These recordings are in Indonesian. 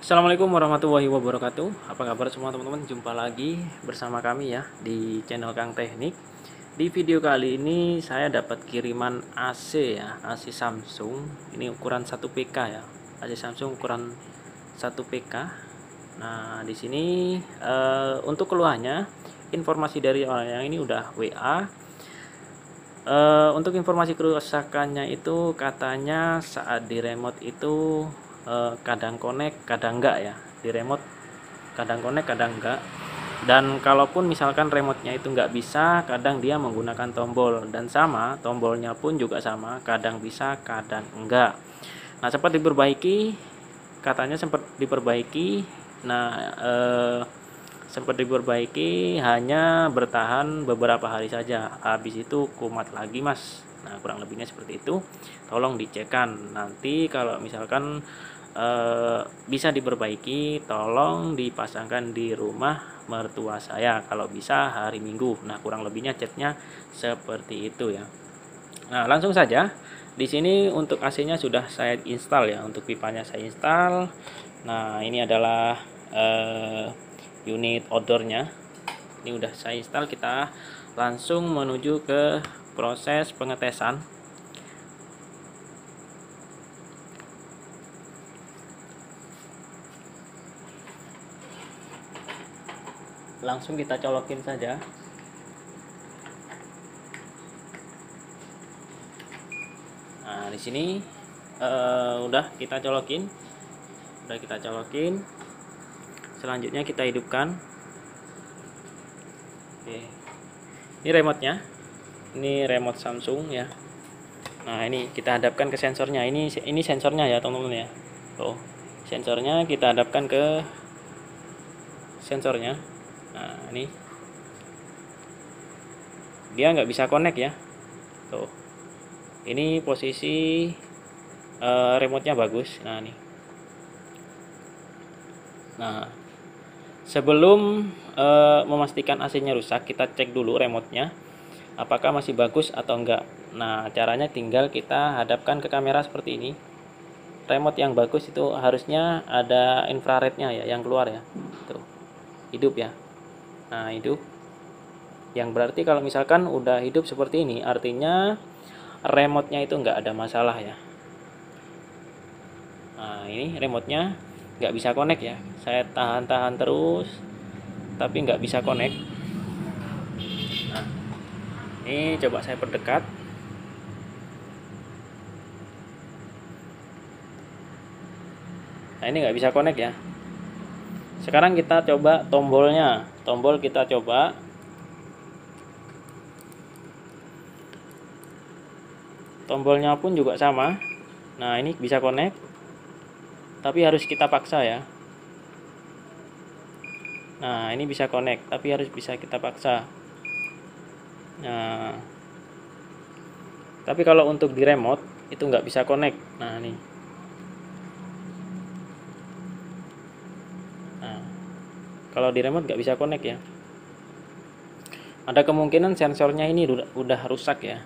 Assalamualaikum warahmatullahi wabarakatuh. Apa kabar semua teman-teman? Jumpa lagi bersama kami ya di channel Kang Teknik. Di video kali ini saya dapat kiriman AC ya, AC Samsung. Ini ukuran 1 PK ya. AC Samsung ukuran 1 PK. Nah, di sini untuk keluhannya, informasi dari orang yang ini udah WA. Untuk informasi kerusakannya itu katanya saat di remote itu kadang connect kadang enggak ya, di remote kadang connect kadang enggak, dan kalaupun misalkan remote-nya itu enggak bisa, kadang dia menggunakan tombol, dan sama tombolnya pun juga sama, kadang bisa kadang enggak. Nah, sempat diperbaiki, katanya sempat diperbaiki. Nah, sempat diperbaiki, hanya bertahan beberapa hari saja, habis itu kumat lagi mas. Nah, kurang lebihnya seperti itu. Tolong dicekkan nanti kalau misalkan bisa diperbaiki, tolong dipasangkan di rumah mertua saya kalau bisa hari Minggu. Nah, kurang lebihnya chatnya seperti itu ya. Nah, langsung saja. Di sini untuk AC-nya sudah saya install ya, untuk pipanya saya install. Nah, ini adalah unit outdoornya. Ini udah saya install, kita langsung menuju ke proses pengetesan. Langsung kita colokin saja. Nah, di sini udah kita colokin. Selanjutnya kita hidupkan. Oke. Ini remote-nya. Ini remote Samsung ya. Nah, ini kita hadapkan ke sensornya. Ini sensornya ya, teman-teman ya. Tuh. Sensornya kita hadapkan ke sensornya. Nah, ini dia nggak bisa connect ya. Tuh. Ini posisi remote-nya bagus. Nah, nih. Nah, sebelum memastikan AC-nya rusak, kita cek dulu remote-nya apakah masih bagus atau enggak. Nah, caranya tinggal kita hadapkan ke kamera seperti ini. Remote yang bagus itu harusnya ada infrarednya ya, yang keluar ya. Tuh. Hidup ya. Nah, hidup. Yang berarti kalau misalkan udah hidup seperti ini, artinya remote-nya itu enggak ada masalah ya. Nah, ini remote-nya nggak bisa connect ya. Saya tahan-tahan terus, tapi nggak bisa connect. Nah, ini coba saya perdekat. Nah, ini nggak bisa connect ya. Sekarang kita coba tombolnya. Tombol kita coba. Tombolnya pun juga sama. Nah, ini bisa connect, tapi harus kita paksa ya. Nah, ini bisa connect, tapi harus bisa kita paksa. Nah, tapi kalau untuk di remote itu nggak bisa connect. Nah, nih. Nah, kalau di remote nggak bisa connect ya. Ada kemungkinan sensornya ini udah rusak ya.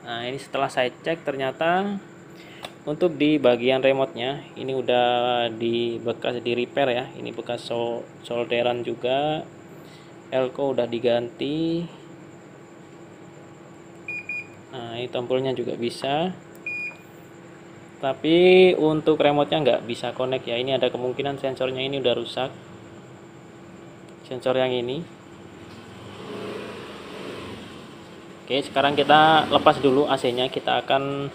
Nah, ini setelah saya cek ternyata untuk di bagian remote-nya ini udah bekas di repair ya. Ini bekas solderan juga. Elko udah diganti. Nah, ini tombolnya juga bisa. Tapi untuk remote-nya nggak bisa connect ya. Ini ada kemungkinan sensornya ini udah rusak. Sensor yang ini. Oke, sekarang kita lepas dulu AC-nya. Kita akan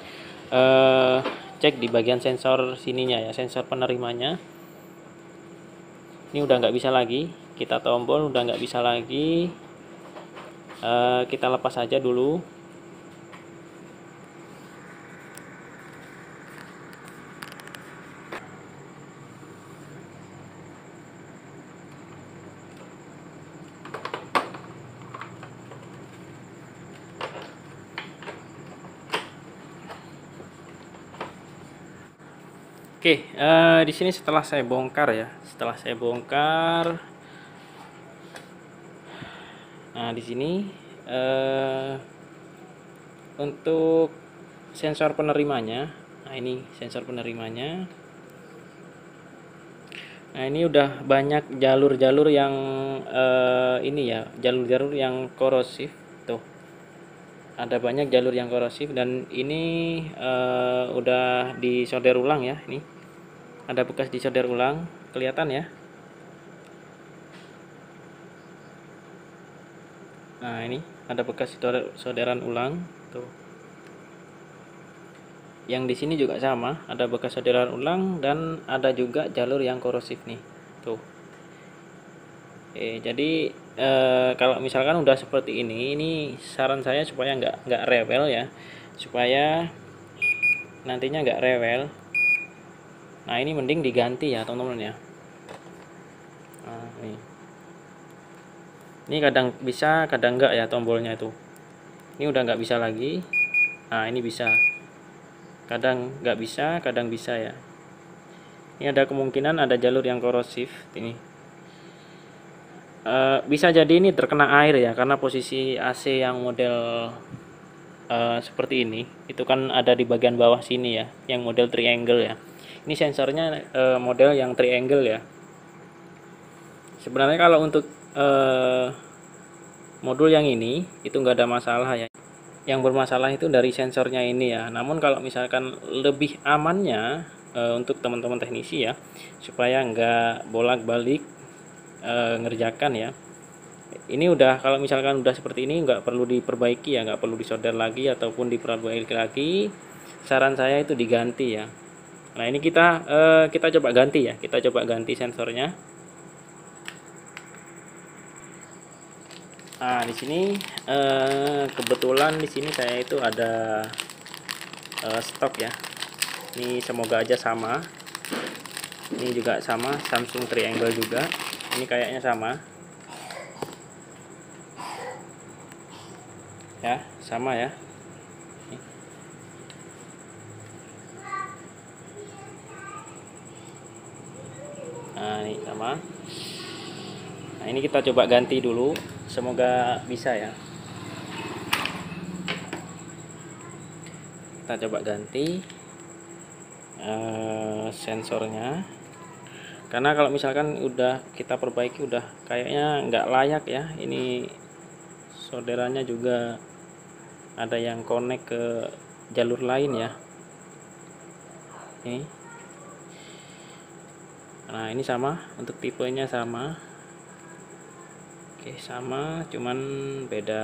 cek di bagian sensor sininya ya, sensor penerimanya. Ini udah nggak bisa lagi. Kita tombol udah nggak bisa lagi. Kita lepas aja dulu. Oke, di sini setelah saya bongkar ya, nah di sini untuk sensor penerimanya, nah ini sensor penerimanya, Nah, ini udah banyak jalur-jalur yang ini ya, jalur-jalur yang korosif tuh. Ada banyak jalur yang korosif dan ini udah disolder ulang ya. Ini ada bekas disolder ulang, kelihatan ya. Nah, ini ada bekas solderan ulang tuh. Yang di sini juga sama, ada bekas solderan ulang dan ada juga jalur yang korosif nih. Tuh. Jadi kalau misalkan udah seperti ini saran saya supaya nggak rewel ya, supaya nantinya nggak rewel. Nah, ini mending diganti ya teman-teman ya. Nah, ini kadang bisa kadang nggak ya tombolnya itu. Ini udah nggak bisa lagi. Nah, ini bisa, kadang nggak bisa, kadang bisa ya. Ini ada kemungkinan ada jalur yang korosif ini. Bisa jadi ini terkena air ya, karena posisi AC yang model seperti ini itu kan ada di bagian bawah sini ya, yang model triangle ya. Ini sensornya model yang triangle ya. Sebenarnya kalau untuk modul yang ini itu nggak ada masalah ya. Yang bermasalah itu dari sensornya ini ya. Namun kalau misalkan lebih amannya untuk teman-teman teknisi ya, supaya nggak bolak-balik ngerjakan ya. Ini udah, kalau misalkan udah seperti ini nggak perlu diperbaiki ya, nggak perlu disolder lagi ataupun diperbaiki lagi. Saran saya itu diganti ya. Nah, ini kita coba ganti ya, kita coba ganti sensornya. Nah, di sini kebetulan di sini saya itu ada stok ya. Ini semoga aja sama. Ini juga sama, Samsung Triangle juga. Ini kayaknya sama. Ya, sama ya. Nah, ini sama. Nah, ini kita coba ganti dulu, semoga bisa ya. Kita coba ganti sensornya, karena kalau misalkan udah kita perbaiki udah kayaknya nggak layak ya. Ini solderannya juga ada yang connect ke jalur lain ya. Nah, ini sama, untuk tipenya sama. Oke, sama, cuman beda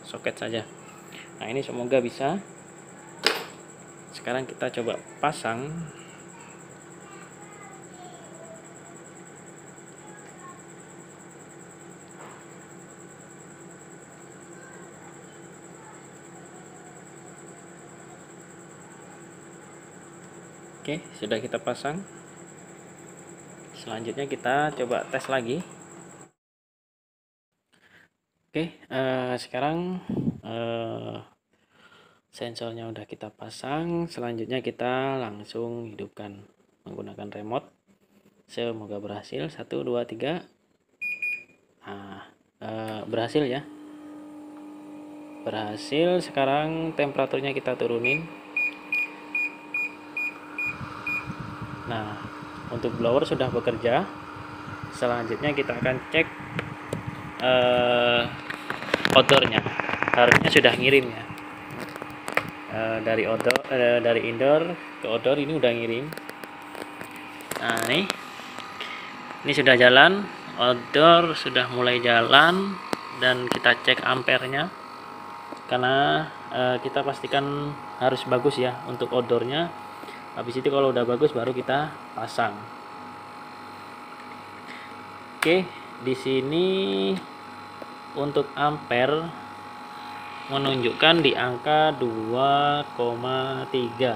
soket saja. Nah, ini semoga bisa. Sekarang kita coba pasang. Oke, sudah kita pasang. Selanjutnya kita coba tes lagi. Oke, sekarang sensornya udah kita pasang. Selanjutnya kita langsung hidupkan menggunakan remote. Semoga berhasil. 1, 2, 3. Nah, berhasil ya. Berhasil. Sekarang temperaturnya kita turunin. Nah, untuk blower sudah bekerja. Selanjutnya kita akan cek outdoornya. Harusnya sudah ngirim ya. Dari indoor ke outdoor ini udah ngirim. Nah, ini sudah jalan. Outdoor sudah mulai jalan dan kita cek ampernya, karena kita pastikan harus bagus ya untuk outdoornya. Habis itu kalau udah bagus baru kita pasang. Oke, di sini untuk ampere menunjukkan di angka 2,3 ya.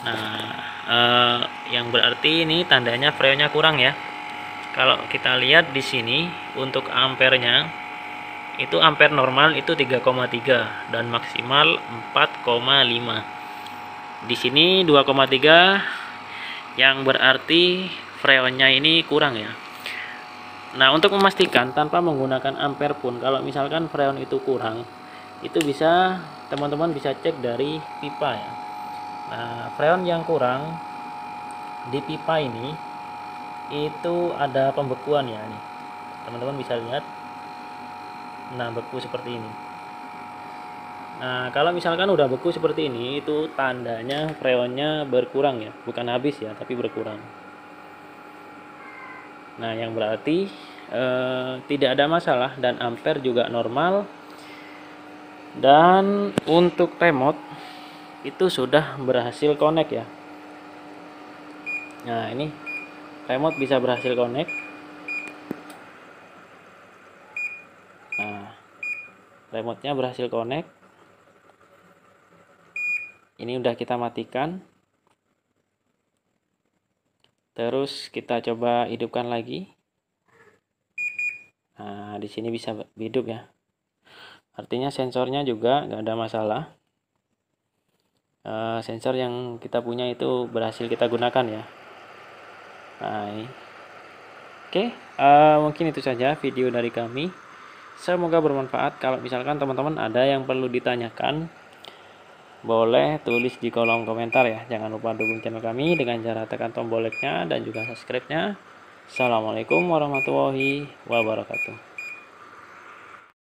Nah, yang berarti ini tandanya freonnya kurang ya. Kalau kita lihat di sini untuk ampernya itu ampere normal itu 3,3 dan maksimal 4,5. Di sini 2,3 yang berarti freonnya ini kurang ya. Nah, untuk memastikan tanpa menggunakan ampere pun, kalau misalkan freon itu kurang, itu bisa teman-teman bisa cek dari pipa ya. Nah, freon yang kurang di pipa ini itu ada pembekuan ya, nih teman-teman bisa lihat. Nah, beku seperti ini. Nah, kalau misalkan udah beku seperti ini, itu tandanya freonnya berkurang ya, bukan habis ya, tapi berkurang. Nah, yang berarti tidak ada masalah dan ampere juga normal. Dan untuk remote itu sudah berhasil connect ya. Nah, ini remote bisa berhasil connect. Nah, remote-nya berhasil connect. Ini udah kita matikan. Terus kita coba hidupkan lagi. Nah, di sini bisa hidup ya. Artinya sensornya juga nggak ada masalah. Sensor yang kita punya itu berhasil kita gunakan ya. Nah, ini. Oke, mungkin itu saja video dari kami. Semoga bermanfaat. Kalau misalkan teman-teman ada yang perlu ditanyakan, boleh tulis di kolom komentar ya. Jangan lupa dukung channel kami dengan cara tekan tombol like-nya dan juga subscribe-nya. Assalamualaikum warahmatullahi wabarakatuh.